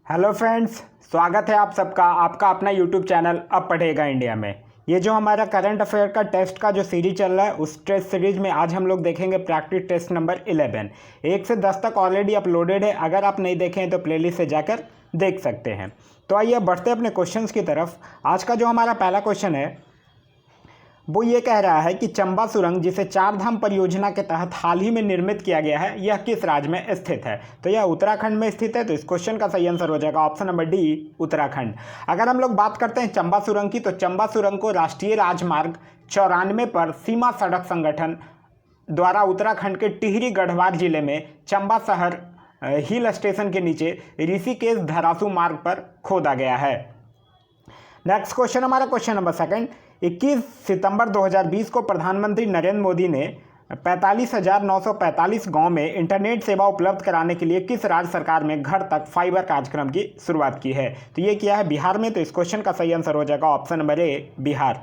Hello friends, स्वागत है आप सबका आपका अपना यूट्यूब चैनल अब पढ़ेगा इंडिया में। ये जो हमारा करंट अफेयर का टेस्ट का जो सीरीज चल रहा है, उस टेस्ट सीरीज में आज हम लोग देखेंगे प्रैक्टिस टेस्ट नंबर 11। 1 से 10 तक ऑलरेडी अपलोडेड है, अगर आप नहीं देखें हैं तो प्लेलिस्ट से जाकर देख सकते हैं। तो आइए बढ़ते अपने क्वेश्चंस की तरफ। आज का जो हमारा पहला क्वेश्चन है वो ये कह रहा है कि चंबा सुरंग, जिसे चार धाम परियोजना के तहत हाल ही में निर्मित किया गया है, यह किस राज्य में स्थित है? तो यह उत्तराखंड में स्थित है। तो इस क्वेश्चन का सही आंसर हो जाएगा ऑप्शन नंबर डी, उत्तराखंड। अगर हम लोग बात करते हैं चंबा सुरंग की, तो चंबा सुरंग को राष्ट्रीय राजमार्ग 94 पर सीमा सड़क संगठन द्वारा उत्तराखंड के टिहरी गढ़वाल जिले में चंबा शहर हिल स्टेशन के नीचे ऋषिकेश धरासू मार्ग पर खोदा गया है। नेक्स्ट क्वेश्चन हमारा क्वेश्चन नंबर सेकंड। 21 सितंबर 2020 को प्रधानमंत्री नरेंद्र मोदी ने 45,945 गांव में इंटरनेट सेवा उपलब्ध कराने के लिए किस राज्य सरकार में घर तक फाइबर कार्यक्रम की शुरुआत की है? तो ये किया है बिहार में। तो इस क्वेश्चन का सही आंसर हो जाएगा ऑप्शन नंबर ए, बिहार।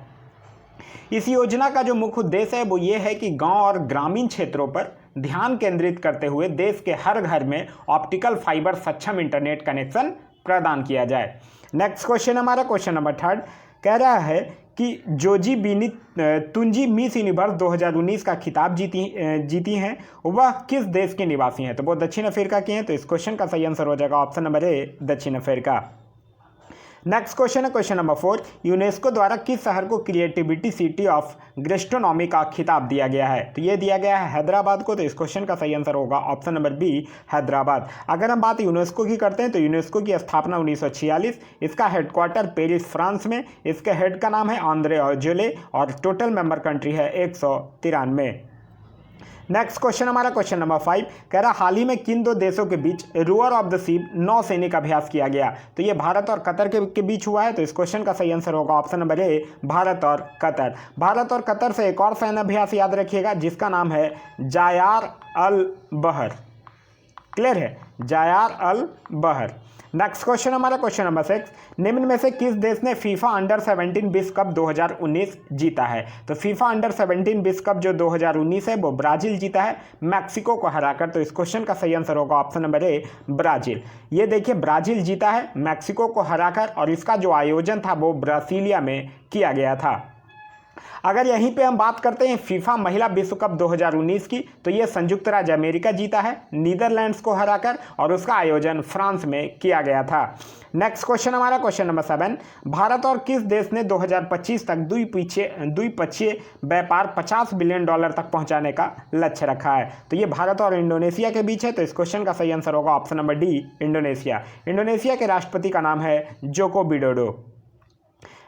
इस योजना का जो मुख्य उद्देश्य है वो ये है कि गांव और ग्रामीण क्षेत्रों पर ध्यान केंद्रित करते हुए देश के हर घर में ऑप्टिकल फाइबर सक्षम इंटरनेट कनेक्शन प्रदान किया जाए। नेक्स्ट क्वेश्चन हमारा क्वेश्चन नंबर थर्ड कह रहा है कि जोजी बीनी तुंजी मिस यूनिवर्स 2019 का खिताब जीती हैं, वह किस देश के निवासी हैं? तो वो दक्षिण अफ्रीका की हैं। तो इस क्वेश्चन का सही आंसर हो जाएगा ऑप्शन नंबर ए, दक्षिण अफ्रीका। नेक्स्ट क्वेश्चन है क्वेश्चन नंबर 4। यूनेस्को द्वारा किस शहर को क्रिएटिविटी सिटी ऑफ गैस्ट्रोनॉमी का खिताब दिया गया है? तो ये दिया गया है हैदराबाद को। तो इस क्वेश्चन का सही आंसर होगा ऑप्शन नंबर बी, हैदराबाद। अगर हम बात यूनेस्को की करते हैं तो यूनेस्को की स्थापना 1946, इसका हेडक्वार्टर पेरिस फ्रांस में, इसके हेड का नाम है आंद्रे ऑजुले और टोटल मेंबर कंट्री है 193। नेक्स्ट क्वेश्चन हमारा क्वेश्चन नंबर 5 कह रहा हाल ही में किन दो देशों के बीच रूअर ऑफ द सी नौसैनिक अभ्यास किया गया? तो ये भारत और कतर के बीच हुआ है। तो इस क्वेश्चन का सही आंसर होगा ऑप्शन नंबर ए, भारत और कतर। भारत और कतर से एक और सैन्य अभ्यास याद रखिएगा जिसका नाम है जायार अल बहर। क्लियर है, जायार अल बहर। नेक्स्ट क्वेश्चन हमारा क्वेश्चन नंबर 6। निम्न में से किस देश ने फीफा अंडर 17 विश्व कप 2019 जीता है? तो फीफा अंडर 17 विश्व कप जो 2019 है वो ब्राजील जीता है, मैक्सिको को हराकर। तो इस क्वेश्चन का सही आंसर होगा ऑप्शन नंबर ए, ब्राजील। ये देखिए, ब्राजील जीता है मैक्सिको को हराकर और इसका जो आयोजन था वो ब्रासीलिया में किया गया था। अगर यहीं पे हम बात करते हैं फीफा महिला विश्व कप 2019 की, तो ये संयुक्त राज्य अमेरिका जीता है नीदरलैंड्स को हराकर और उसका आयोजन फ्रांस में किया गया था। नेक्स्ट क्वेश्चन हमारा क्वेश्चन नंबर 7। भारत और किस देश ने 2025 तक द्विपक्षीय व्यापार $50 बिलियन तक पहुंचाने का लक्ष्य रखा है? तो ये भारत और इंडोनेशिया के बीच है। तो इस क्वेश्चन का सही आंसर होगा option number D, Indonesia. Indonesia के राष्ट्रपति का नाम है जोको विडोडो।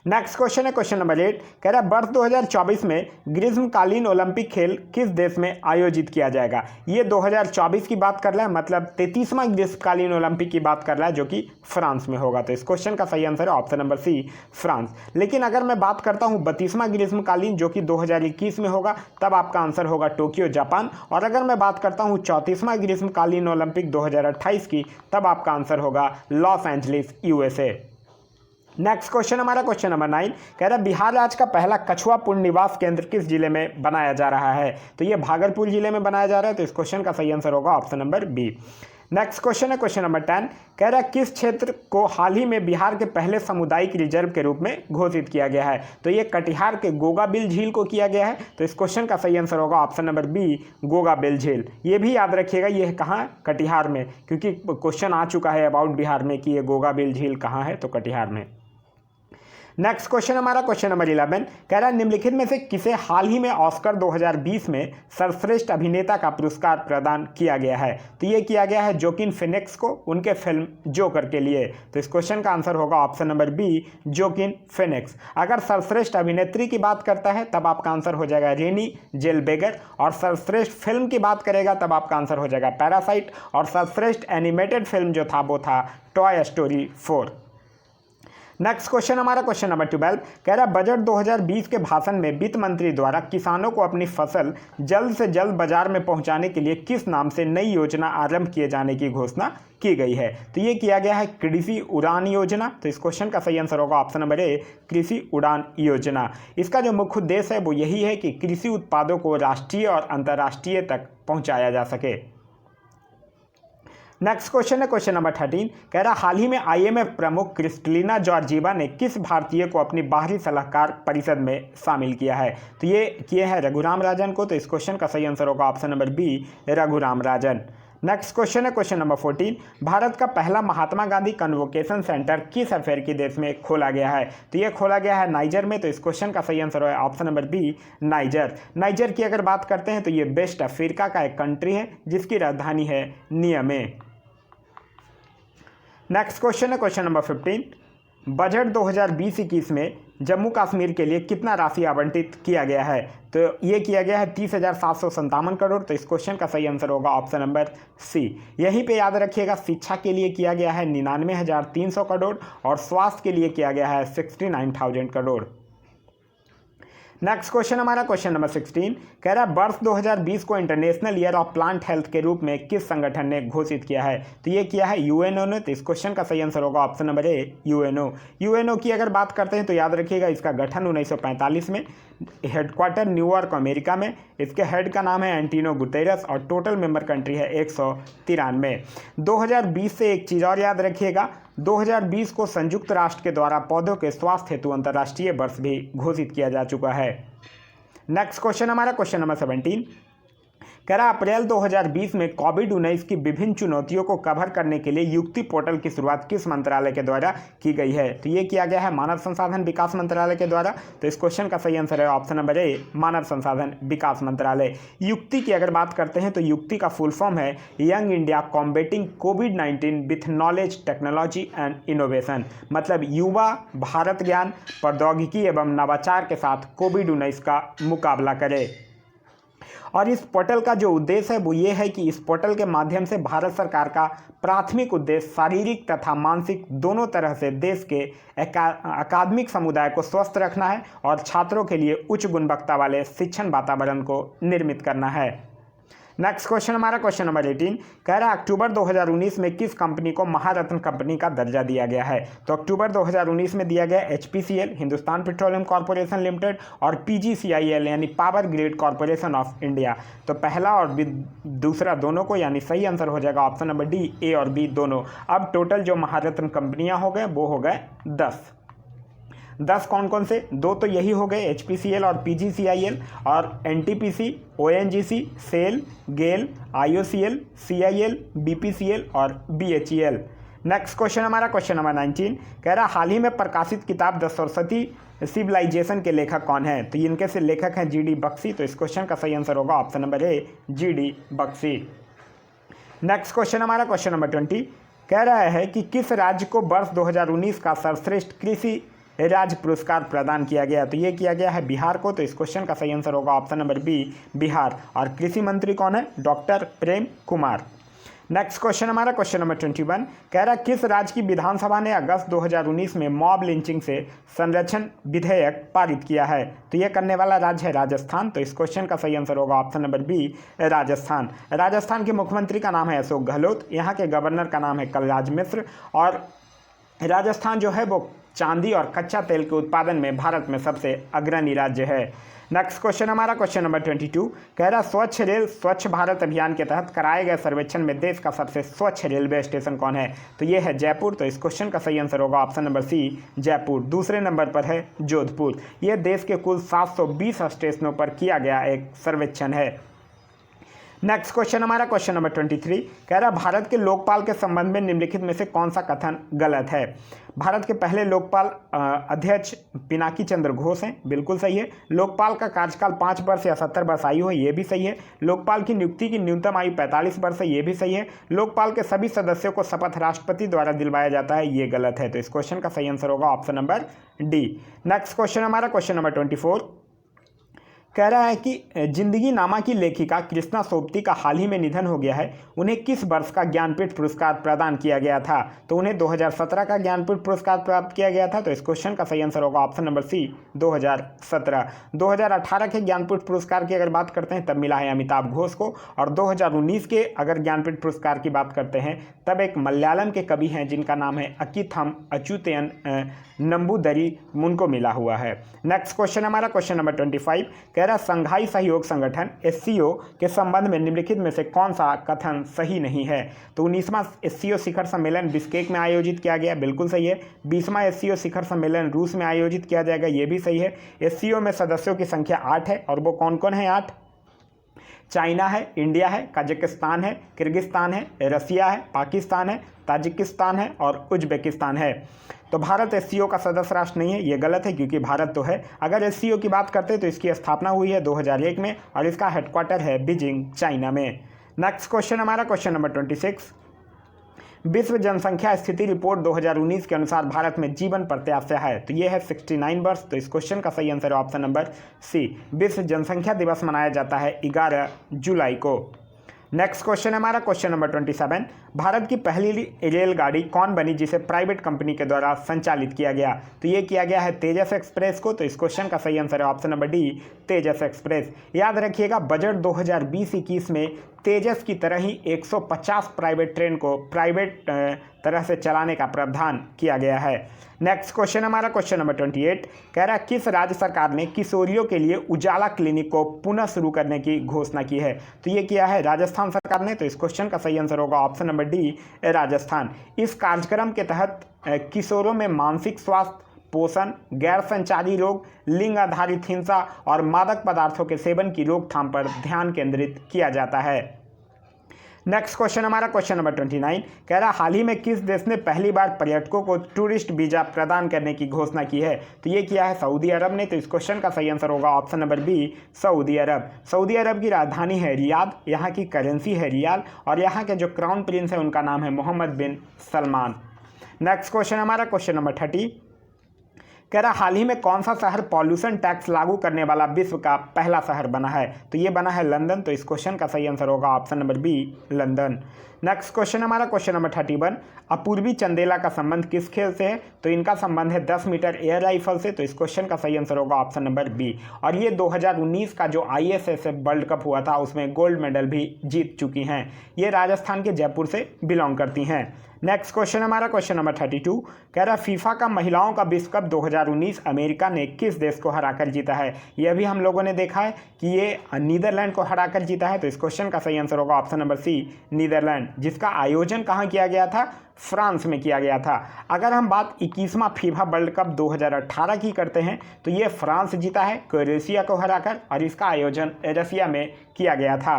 नेक्स्ट क्वेश्चन है क्वेश्चन नंबर 8 कह रहा है वर्ष 2024 में ग्रीष्मकालीन ओलंपिक खेल किस देश में आयोजित किया जाएगा? ये 2024 की बात कर रहा है, मतलब 33वां ग्रीष्मकालीन ओलंपिक की बात कर रहा है जो कि फ्रांस में होगा। तो इस क्वेश्चन का सही आंसर है ऑप्शन नंबर सी, फ्रांस। लेकिन अगर मैं बात करता हूँ 32वां ग्रीष्मकालीन जो कि 2021 में होगा, तब आपका आंसर होगा टोक्यो, जापान। और अगर मैं बात करता हूँ 34वां ग्रीष्मकालीन ओलंपिक 2028 की, तब आपका आंसर होगा Los Angeles, USA। Next question हमारा क्वेश्चन नंबर 9 कह रहा है बिहार राज्य का पहला कछुआ पुनर्निवास केंद्र किस जिले में बनाया जा रहा है? तो ये भागलपुर जिले में बनाया जा रहा है। तो इस क्वेश्चन का सही आंसर होगा option number B. Next question है क्वेश्चन नंबर 10 कह रहा है किस क्षेत्र को हाल ही में बिहार के पहले सामुदायिक रिजर्व के रूप में घोषित किया गया है? तो ये कटिहार के गोगाबिल झील को किया गया है। तो इस क्वेश्चन का सही आंसर होगा ऑप्शन नंबर बी, गोगाबिल झील। ये भी याद रखिएगा, ये है कहाँ? कटिहार में, क्योंकि क्वेश्चन आ चुका है अबाउट बिहार में कि ये गोगाबिल झील कहाँ है, तो कटिहार में। नेक्स्ट क्वेश्चन हमारा क्वेश्चन नंबर 11 कह रहा है निम्नलिखित में से किसे हाल ही में ऑस्कर 2020 में सर्वश्रेष्ठ अभिनेता का पुरस्कार प्रदान किया गया है? तो ये किया गया है जोकिन फिनिक्स को उनके फिल्म जोकर के लिए। तो इस क्वेश्चन का आंसर होगा option number B, Joaquin Phoenix. अगर सर्वश्रेष्ठ अभिनेत्री की बात करता है तब आपका आंसर हो जाएगा रेनी जेलबेगर, और सर्वश्रेष्ठ फिल्म की बात करेगा तब आपका आंसर हो जाएगा पैरासाइट, और सर्वश्रेष्ठ एनिमेटेड फिल्म जो था वो था टॉय स्टोरी 4। नेक्स्ट क्वेश्चन हमारा क्वेश्चन नंबर 12 कह रहा है बजट 2020 के भाषण में वित्त मंत्री द्वारा किसानों को अपनी फसल जल्द से जल्द बाजार में पहुंचाने के लिए किस नाम से नई योजना आरंभ किए जाने की घोषणा की गई है? तो ये किया गया है कृषि उड़ान योजना। तो इस क्वेश्चन का सही आंसर होगा ऑप्शन नंबर ए, कृषि उड़ान योजना। इसका जो मुख्य उद्देश्य है वो यही है कि कृषि उत्पादों को राष्ट्रीय और अंतर्राष्ट्रीय तक पहुँचाया जा सके। नेक्स्ट क्वेश्चन है क्वेश्चन नंबर 13, कह रहा हाल ही में IMF प्रमुख क्रिस्टलिना जॉर्जीवा ने किस भारतीय को अपनी बाहरी सलाहकार परिषद में शामिल किया है? तो ये किए हैं रघुराम राजन को। तो इस क्वेश्चन का सही आंसर होगा option number B, Raghuram Rajan. Next question है क्वेश्चन नंबर 14, भारत का पहला महात्मा गांधी कन्वोकेशन सेंटर किस अफ्रीकी देश में खोला गया है? तो ये खोला गया है नाइजर में। तो इस क्वेश्चन का सही आंसर है option number B, Niger. Niger की अगर बात करते हैं तो ये वेस्ट अफ्रीका का एक कंट्री है जिसकी राजधानी है नियमे। नेक्स्ट क्वेश्चन है क्वेश्चन नंबर 15, बजट 2020-21 में जम्मू कश्मीर के लिए कितना राशि आवंटित किया गया है? तो ये किया गया है 30,757 करोड़। तो इस क्वेश्चन का सही आंसर होगा ऑप्शन नंबर सी। यहीं पे याद रखिएगा शिक्षा के लिए किया गया है 99,300 करोड़ और स्वास्थ्य के लिए किया गया है 69,000 करोड़। नेक्स्ट क्वेश्चन हमारा क्वेश्चन नंबर 16, कह रहा है वर्ष 2020 को international year of plant health के रूप में किस संगठन ने घोषित किया है? तो ये किया है यूएनओ ने। तो इस क्वेश्चन का सही आंसर होगा ऑप्शन नंबर ए, यूएनओ। यूएनओ की अगर बात करते हैं तो याद रखिएगा इसका गठन 1945 में, हेडक्वार्टर न्यूयॉर्क अमेरिका में, इसके हेड का नाम है एंटीनो गुतेरस और टोटल मेंबर कंट्री है 193। 2020 से एक चीज़ और याद रखिएगा, 2020 को संयुक्त राष्ट्र के द्वारा पौधों के स्वास्थ्य हेतु अंतर्राष्ट्रीय वर्ष भी घोषित किया जा चुका है। नेक्स्ट क्वेश्चन हमारा क्वेश्चन नंबर 17, कह रहा अप्रैल 2020 में कोविड-19 की विभिन्न चुनौतियों को कवर करने के लिए युक्ति पोर्टल की शुरुआत किस मंत्रालय के द्वारा की गई है? तो ये किया गया है मानव संसाधन विकास मंत्रालय के द्वारा। तो इस क्वेश्चन का सही आंसर है ऑप्शन नंबर ए, मानव संसाधन विकास मंत्रालय। युक्ति की अगर बात करते हैं तो युक्ति का फुल फॉर्म है young India combating covid with knowledge technology and innovation, मतलब युवा भारत ज्ञान प्रौद्योगिकी एवं नवाचार के साथ कोविड-19 का मुकाबला करे। और इस पोर्टल का जो उद्देश्य है वो ये है कि इस पोर्टल के माध्यम से भारत सरकार का प्राथमिक उद्देश्य शारीरिक तथा मानसिक दोनों तरह से देश के अकादमिक समुदाय को स्वस्थ रखना है और छात्रों के लिए उच्च गुणवत्ता वाले शिक्षण वातावरण को निर्मित करना है। नेक्स्ट क्वेश्चन हमारा क्वेश्चन नंबर 18, कह रहा है अक्टूबर 2019 में किस कंपनी को महारत्न कंपनी का दर्जा दिया गया है? तो अक्टूबर 2019 में दिया गया HPCL Hindustan petroleum corporation limited और PGCIL यानी power grid corporation of India. तो पहला और दूसरा दोनों को, यानी सही आंसर हो जाएगा ऑप्शन नंबर डी, ए और बी दोनों। अब टोटल जो महारत्न कंपनियां हो गए वो हो गए 10 कौन कौन से? दो तो यही हो गए HPCL और PGCIL, और NTPC, ONGC, सेल, गेल, IOCL, CIL, BPCL और BHEL। नेक्स्ट क्वेश्चन हमारा क्वेश्चन नंबर 19, कह रहा हाल ही में प्रकाशित किताब द सरस्वती सिविलाइजेशन के लेखक कौन है? तो इनके से लेखक हैं GD बख्शी। तो इस क्वेश्चन का सही आंसर होगा option number A, GD Bakshi. Next question हमारा क्वेश्चन नंबर 20, कह रहा है कि किस राज्य को वर्ष 2019 का सर्वश्रेष्ठ कृषि राज्य पुरस्कार प्रदान किया गया? तो ये किया गया है बिहार को। तो इस क्वेश्चन का सही आंसर होगा ऑप्शन नंबर बी, बिहार। और कृषि मंत्री कौन है? Doctor Prem Kumar. Next question हमारा क्वेश्चन नंबर 21, कह रहा किस राज्य की विधानसभा ने अगस्त 2019 में मॉब लिंचिंग से संरक्षण विधेयक पारित किया है? तो यह करने वाला राज्य है राजस्थान। तो इस क्वेश्चन का सही आंसर होगा option number B, Rajasthan. Rajasthan के मुख्यमंत्री का नाम है अशोक गहलोत, यहाँ के गवर्नर का नाम है कलराज मिश्र, और राजस्थान जो है वो चांदी और कच्चा तेल के उत्पादन में भारत में सबसे अग्रणी राज्य है। नेक्स्ट क्वेश्चन हमारा क्वेश्चन नंबर 22, कह रहा स्वच्छ रेल स्वच्छ भारत अभियान के तहत कराए गए सर्वेक्षण में देश का सबसे स्वच्छ रेलवे स्टेशन कौन है? तो ये है जयपुर। तो इस क्वेश्चन का सही आंसर होगा ऑप्शन नंबर सी, जयपुर। दूसरे नंबर पर है जोधपुर। ये देश के कुल 720 स्टेशनों पर किया गया एक सर्वेक्षण है। नेक्स्ट क्वेश्चन हमारा क्वेश्चन नंबर 23, कह रहा भारत के लोकपाल के संबंध में निम्नलिखित में से कौन सा कथन गलत है? भारत के पहले लोकपाल अध्यक्ष पिनाकी चंद्र घोष हैं, बिल्कुल सही है। लोकपाल का कार्यकाल 5 वर्ष या 70 वर्ष आयु है, ये भी सही है। लोकपाल की नियुक्ति की न्यूनतम आयु 45 वर्ष है, ये भी सही है। लोकपाल के सभी सदस्यों को शपथ राष्ट्रपति द्वारा दिलवाया जाता है, ये गलत है। तो इस क्वेश्चन का सही आंसर होगा option number D. Next question हमारा क्वेश्चन नंबर 24, कह रहा है कि जिंदगी नामा की लेखिका कृष्णा सोबती का हाल ही में निधन हो गया है, उन्हें किस वर्ष का ज्ञानपीठ पुरस्कार प्रदान किया गया था? तो उन्हें 2017 का ज्ञानपीठ पुरस्कार प्राप्त किया गया था। तो इस क्वेश्चन का सही आंसर होगा ऑप्शन नंबर सी, 2017। 2018 के ज्ञानपीठ पुरस्कार की अगर बात करते हैं तब मिला है अमिताभ घोष को, और 2019 के अगर ज्ञानपीठ पुरस्कार की बात करते हैं तब एक मलयालम के कवि हैं जिनका नाम है अकिथम अच्युतन नंबूदरी, उनको मिला हुआ है। नेक्स्ट क्वेश्चन हमारा क्वेश्चन नंबर 25, कह रहा संघाई सहयोग संगठन SCO के संबंध में निम्नलिखित में से कौन सा कथन सही नहीं है। तो 19वां SCO शिखर सम्मेलन बिश्केक में आयोजित किया गया, बिल्कुल सही है। 20वां SCO शिखर सम्मेलन रूस में आयोजित किया जाएगा, ये भी सही है। SCO में सदस्यों की संख्या 8 है और वो कौन कौन है 8? चाइना है, इंडिया है, कजाकिस्तान है, किर्गिस्तान है, रसिया है, पाकिस्तान है, ताजिकिस्तान है और उज्बेकिस्तान है। तो भारत SCO का सदस्य राष्ट्र नहीं है, ये गलत है क्योंकि भारत तो है। अगर SCO की बात करते हैं तो इसकी स्थापना हुई है 2001 में और इसका हेडक्वार्टर है बीजिंग, चाइना में। नेक्स्ट क्वेश्चन हमारा क्वेश्चन नंबर 26। विश्व जनसंख्या स्थिति रिपोर्ट 2019 के अनुसार भारत में जीवन प्रत्याशा है, तो ये है 69 वर्ष। तो इस क्वेश्चन का सही आंसर है ऑप्शन नंबर सी। विश्व जनसंख्या दिवस मनाया जाता है 11 जुलाई को। नेक्स्ट क्वेश्चन हमारा क्वेश्चन नंबर 27। भारत की पहली रेलगाड़ी कौन बनी जिसे प्राइवेट कंपनी के द्वारा संचालित किया गया? तो ये किया गया है तेजस एक्सप्रेस को। तो इस क्वेश्चन का सही आंसर है ऑप्शन नंबर डी, तेजस एक्सप्रेस। याद रखिएगा बजट 2020-21 में तेजस की तरह ही 150 प्राइवेट ट्रेन को प्राइवेट तरह से चलाने का प्रावधान किया गया है। नेक्स्ट क्वेश्चन हमारा क्वेश्चन नंबर 28 कह रहा है किस राज्य सरकार ने किशोरियों के लिए उजाला क्लिनिक को पुनः शुरू करने की घोषणा की है? तो ये किया है राजस्थान सरकार ने। तो इस क्वेश्चन का सही आंसर होगा ऑप्शन नंबर डी, राजस्थान। इस कार्यक्रम के तहत किशोरों में मानसिक स्वास्थ्य, पोषण, गैर संचारी रोग, लिंग आधारित हिंसा और मादक पदार्थों के सेवन की रोकथाम पर ध्यान केंद्रित किया जाता है। नेक्स्ट क्वेश्चन हमारा क्वेश्चन नंबर 29 कह रहा हाल ही में किस देश ने पहली बार पर्यटकों को टूरिस्ट वीजा प्रदान करने की घोषणा की है? तो ये किया है सऊदी अरब ने। तो इस क्वेश्चन का सही आंसर होगा ऑप्शन नंबर बी, सऊदी अरब। सऊदी अरब की राजधानी है रियाद, यहाँ की करेंसी है रियाल और यहाँ के जो क्राउन प्रिंस है उनका नाम है मोहम्मद बिन सलमान। नेक्स्ट क्वेश्चन हमारा क्वेश्चन नंबर 30 कह रहा हाल ही में कौन सा शहर पॉल्यूशन टैक्स लागू करने वाला विश्व का पहला शहर बना है? तो ये बना है लंदन। तो इस क्वेश्चन का सही आंसर होगा option number B, London. Next question हमारा क्वेश्चन नंबर 31 अपूर्वी चंदेला का संबंध किस खेल से है? तो इनका संबंध है 10 मीटर एयर राइफल से। तो इस क्वेश्चन का सही आंसर होगा ऑप्शन नंबर बी। और ये 2019 का जो ISSF वर्ल्ड कप हुआ था उसमें गोल्ड मेडल भी जीत चुकी हैं। ये राजस्थान के जयपुर से बिलोंग करती हैं। नेक्स्ट क्वेश्चन हमारा क्वेश्चन नंबर 32 कह रहा फीफा का महिलाओं का विश्व कप 2019 अमेरिका ने किस देश को हराकर जीता है? यह भी हम लोगों ने देखा है कि ये नीदरलैंड को हराकर जीता है। तो इस क्वेश्चन का सही आंसर होगा ऑप्शन नंबर सी, नीदरलैंड, जिसका आयोजन कहाँ किया गया था? फ्रांस में किया गया था। अगर हम बात 21वां फीफा वर्ल्ड कप 2018 की करते हैं तो ये फ्रांस जीता है क्रोएशिया को हराकर और इसका आयोजन रसिया में किया गया था।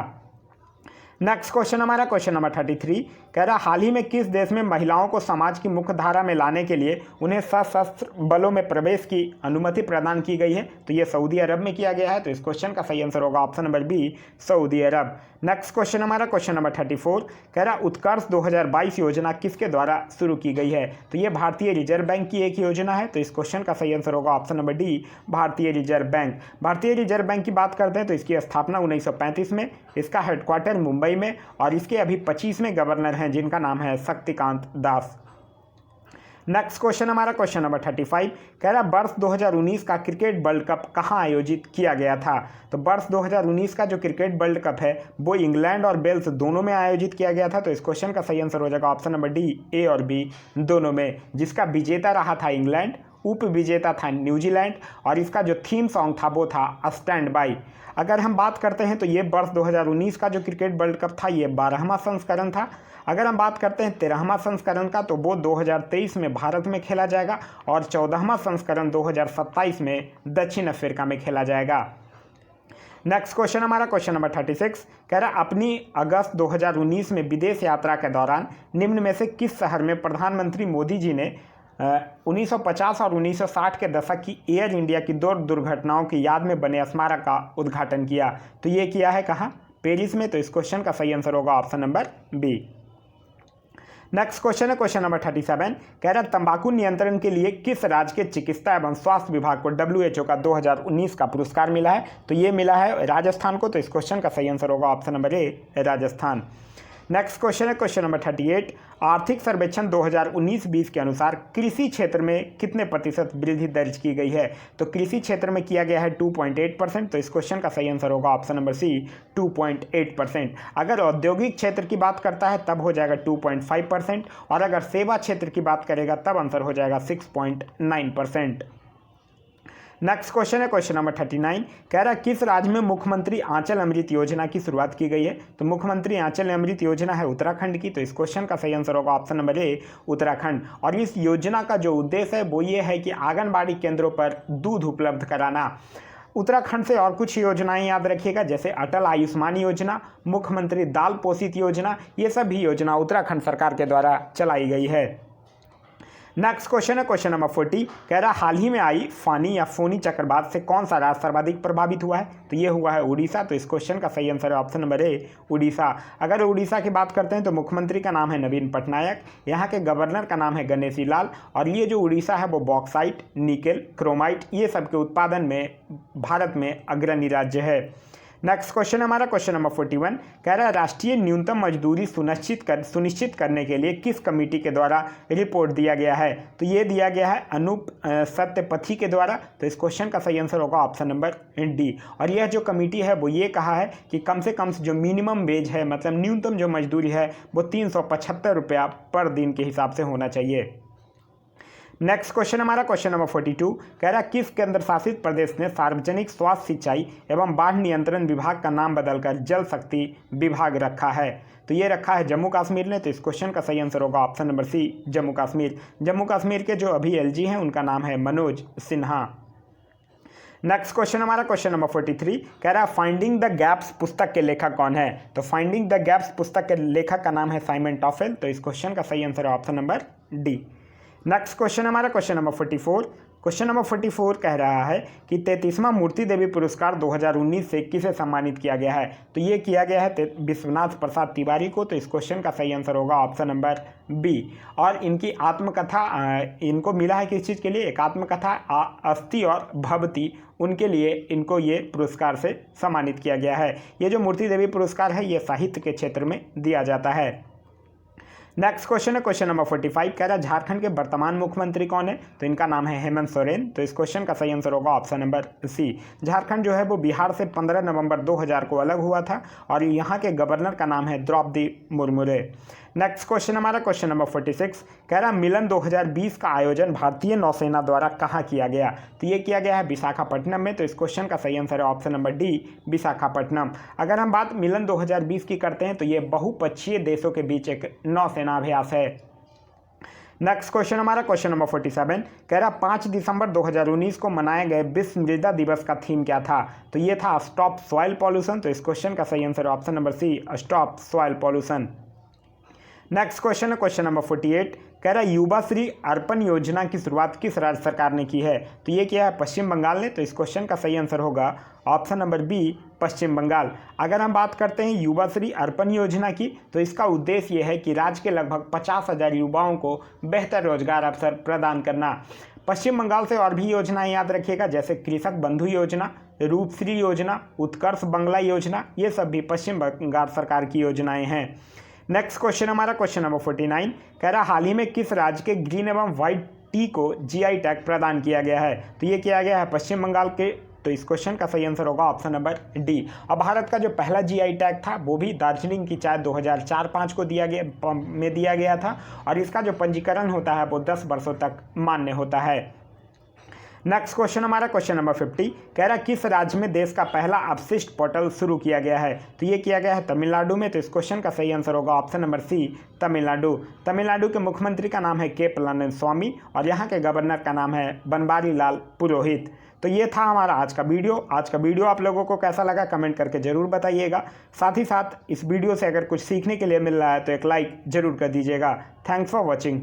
नेक्स्ट क्वेश्चन हमारा क्वेश्चन नंबर 33 कह रहा हाल ही में किस देश में महिलाओं को समाज की मुख्य धारा में लाने के लिए उन्हें सशस्त्र बलों में प्रवेश की अनुमति प्रदान की गई है? तो ये सऊदी अरब में किया गया है। तो इस क्वेश्चन का सही आंसर होगा ऑप्शन नंबर बी, सऊदी अरब। नेक्स्ट क्वेश्चन हमारा क्वेश्चन नंबर 34 कह रहा उत्कर्ष 2022 योजना किसके द्वारा शुरू की गई है? तो ये भारतीय रिजर्व बैंक की एक योजना है। तो इस क्वेश्चन का सही आंसर होगा ऑप्शन नंबर डी, भारतीय रिजर्व बैंक। भारतीय रिजर्व बैंक की बात करते हैं तो इसकी स्थापना 1935 में, इसका हेडक्वार्टर मुंबई में और इसके अभी 25वें गवर्नर हैं जिनका नाम है शक्तिकांत दास। नेक्स्ट क्वेश्चन हमारा क्वेश्चन नंबर 35 कह रहा वर्ष 2019 का क्रिकेट वर्ल्ड कप कहाँ आयोजित किया गया था? तो वर्ष 2019 का जो क्रिकेट वर्ल्ड कप है वो इंग्लैंड और वेल्स दोनों में आयोजित किया गया था। तो इस क्वेश्चन का सही आंसर हो जाएगा ऑप्शन नंबर डी, ए और बी दोनों में, जिसका विजेता रहा था इंग्लैंड, उप विजेता था न्यूजीलैंड और इसका जो थीम सॉन्ग था वो था स्टैंड बाई। अगर हम बात करते हैं तो ये वर्ष 2019 का जो क्रिकेट वर्ल्ड कप था ये 12वां संस्करण था। अगर हम बात करते हैं 13वां संस्करण का तो वो 2023 में भारत में खेला जाएगा और 14वां संस्करण 2027 में दक्षिण अफ्रीका में खेला जाएगा। नेक्स्ट क्वेश्चन हमारा क्वेश्चन नंबर 36 कह रहा अपनी अगस्त 2019 में विदेश यात्रा के दौरान निम्न में से किस शहर में प्रधानमंत्री मोदी जी ने 1950 और 1960 के दशक की एयर इंडिया की 2 दुर्घटनाओं की याद में बने स्मारक का उद्घाटन किया? तो ये किया है कहाँ? पेरिस में। तो इस क्वेश्चन का सही आंसर होगा option number B. Next question है क्वेश्चन नंबर 37 कह रहा तंबाकू नियंत्रण के लिए किस राज्य के चिकित्सा एवं स्वास्थ्य विभाग को WHO का 2019 का पुरस्कार मिला है? तो ये मिला है राजस्थान को। तो इस क्वेश्चन का सही आंसर होगा ऑप्शन नंबर ए, राजस्थान। नेक्स्ट क्वेश्चन है क्वेश्चन नंबर 38 आर्थिक सर्वेक्षण 2019-20 के अनुसार कृषि क्षेत्र में कितने प्रतिशत वृद्धि दर्ज की गई है? तो कृषि क्षेत्र में किया गया है 2.8%। तो इस क्वेश्चन का सही आंसर होगा ऑप्शन नंबर सी, 2.8%। अगर औद्योगिक क्षेत्र की बात करता है तब हो जाएगा 2.5% और अगर सेवा क्षेत्र की बात करेगा तब आंसर हो जाएगा 6.9%। नेक्स्ट क्वेश्चन है क्वेश्चन नंबर 39, कह रहा है किस राज्य में मुख्यमंत्री आंचल अमृत योजना की शुरुआत की गई है। तो मुख्यमंत्री आंचल अमृत योजना है उत्तराखंड की। तो इस क्वेश्चन का सही आंसर होगा ऑप्शन नंबर ए उत्तराखंड। और इस योजना का जो उद्देश्य है वो ये है कि आंगनबाड़ी केंद्रों पर दूध उपलब्ध कराना। उत्तराखंड से और कुछ योजनाएं याद रखिएगा, जैसे अटल आयुष्मान योजना, मुख्यमंत्री दाल पोषित योजना, ये सब भी योजना उत्तराखंड सरकार के द्वारा चलाई गई है। नेक्स्ट क्वेश्चन है क्वेश्चन नंबर 40, कह रहा हाल ही में आई फानी या फोनी चक्रवात से कौन सा राज्य सर्वाधिक प्रभावित हुआ है। तो ये हुआ है उड़ीसा। तो इस क्वेश्चन का सही आंसर है ऑप्शन नंबर ए उड़ीसा। अगर उड़ीसा की बात करते हैं तो मुख्यमंत्री का नाम है नवीन पटनायक, यहाँ के गवर्नर का नाम है गणेशी लाल। और ये जो उड़ीसा है वो बॉक्साइट, निकेल, क्रोमाइट ये सब के उत्पादन में भारत में अग्रणी राज्य है। नेक्स्ट क्वेश्चन हमारा क्वेश्चन नंबर 41, कह रहा है राष्ट्रीय न्यूनतम मजदूरी सुनिश्चित करने के लिए किस कमेटी के द्वारा रिपोर्ट दिया गया है। तो ये दिया गया है अनूप सत्यपथी के द्वारा। तो इस क्वेश्चन का सही आंसर होगा ऑप्शन नंबर डी। और यह जो कमेटी है वो ये कहा है कि कम से कम जो मिनिमम वेज है, मतलब न्यूनतम जो मजदूरी है वो 375 रुपया पर दिन के हिसाब से होना चाहिए। नेक्स्ट क्वेश्चन हमारा क्वेश्चन नंबर 42, कह रहा है किस केंद्र शासित प्रदेश ने सार्वजनिक स्वास्थ्य सिंचाई एवं बाढ़ नियंत्रण विभाग का नाम बदलकर जल शक्ति विभाग रखा है। तो ये रखा है जम्मू कश्मीर ने। तो इस क्वेश्चन का सही आंसर होगा option number C Jammu Kashmir. Jammu Kashmir के जो अभी एलजी हैं उनका नाम है मनोज सिन्हा। नेक्स्ट क्वेश्चन हमारा क्वेश्चन नंबर 43, कह रहा है फाइंडिंग द गैप्स पुस्तक के लेखक कौन है। तो फाइंडिंग द गैप्स पुस्तक के लेखक का नाम है साइमन टॉफेल। तो इस क्वेश्चन का सही आंसर है option number D. Next question हमारा क्वेश्चन नंबर 44। क्वेश्चन नंबर 44 कह रहा है कि 33वां मूर्ति देवी पुरस्कार 2019 से किसे सम्मानित किया गया है। तो ये किया गया है विश्वनाथ प्रसाद तिवारी को। तो इस क्वेश्चन का सही आंसर होगा ऑप्शन नंबर बी। और इनकी आत्मकथा इनको मिला है किस चीज़ के लिए, एक आत्मकथा अस्थि और भवती, उनके लिए इनको ये पुरस्कार से सम्मानित किया गया है। ये जो मूर्ति देवी पुरस्कार है ये साहित्य के क्षेत्र में दिया जाता है। नेक्स्ट क्वेश्चन है क्वेश्चन नंबर 45, कह रहा है झारखंड के वर्तमान मुख्यमंत्री कौन है। तो इनका नाम है हेमंत सोरेन। तो इस क्वेश्चन का सही आंसर होगा ऑप्शन नंबर सी। झारखंड जो है वो बिहार से 15 नवंबर 2000 को अलग हुआ था और यहाँ के गवर्नर का नाम है द्रौपदी मुर्मू। नेक्स्ट क्वेश्चन हमारा क्वेश्चन नंबर 46, कह रहा मिलन 2020 का आयोजन भारतीय नौसेना द्वारा कहाँ किया गया। तो ये किया गया है विशाखापट्टनम में। तो इस क्वेश्चन का सही आंसर है ऑप्शन नंबर डी विशाखापट्टनम। अगर हम बात मिलन 2020 की करते हैं तो ये बहुपक्षीय देशों के बीच एक नौसेना अभ्यास है। नेक्स्ट क्वेश्चन हमारा क्वेश्चन नंबर 47, कह रहा 5 दिसंबर 2019 को मनाए गए विश्व मृदा दिवस का थीम क्या था। तो ये था स्टॉप सॉइल पॉल्यूशन। तो इस क्वेश्चन का सही answer option number C stop soil pollution. Next question है क्वेश्चन नंबर 48, कह रहा है युवा श्री अर्पण योजना की शुरुआत किस राज्य सरकार ने की है। तो ये किया है पश्चिम बंगाल ने। तो इस क्वेश्चन का सही आंसर होगा ऑप्शन नंबर बी पश्चिम बंगाल। अगर हम बात करते हैं युवा श्री अर्पण योजना की तो इसका उद्देश्य ये है कि राज्य के लगभग 50,000 युवाओं को बेहतर रोजगार अवसर प्रदान करना। पश्चिम बंगाल से और भी योजनाएं याद रखिएगा, जैसे कृषक बंधु योजना, रूपश्री योजना, उत्कर्ष बंगला योजना, ये सब भी पश्चिम बंगाल सरकार की योजनाएं हैं। नेक्स्ट क्वेश्चन हमारा क्वेश्चन नंबर 49, कह रहा हाल ही में किस राज्य के ग्रीन एवं व्हाइट टी को जीआई टैग प्रदान किया गया है। तो ये किया गया है पश्चिम बंगाल के। तो इस क्वेश्चन का सही आंसर होगा ऑप्शन नंबर डी। और भारत का जो पहला जीआई टैग था वो भी दार्जिलिंग की चाय 2004-05 को दिया गया था और इसका जो पंजीकरण होता है वो 10 वर्षों तक मान्य होता है। नेक्स्ट क्वेश्चन हमारा क्वेश्चन नंबर 50, कह रहा किस राज्य में देश का पहला अपशिष्ट पोर्टल शुरू किया गया है। तो ये किया गया है तमिलनाडु में। तो इस क्वेश्चन का सही आंसर होगा option number C Tamil Nadu. Tamil Nadu के मुख्यमंत्री का नाम है के पलानिस्वामी और यहाँ के गवर्नर का नाम है बनवारी लाल पुरोहित। तो ये था हमारा आज का वीडियो आप लोगों को कैसा लगा कमेंट करके ज़रूर बताइएगा। साथ ही साथ इस वीडियो से अगर कुछ सीखने के लिए मिल रहा है तो एक लाइक ज़रूर कर दीजिएगा। Thanks for watching.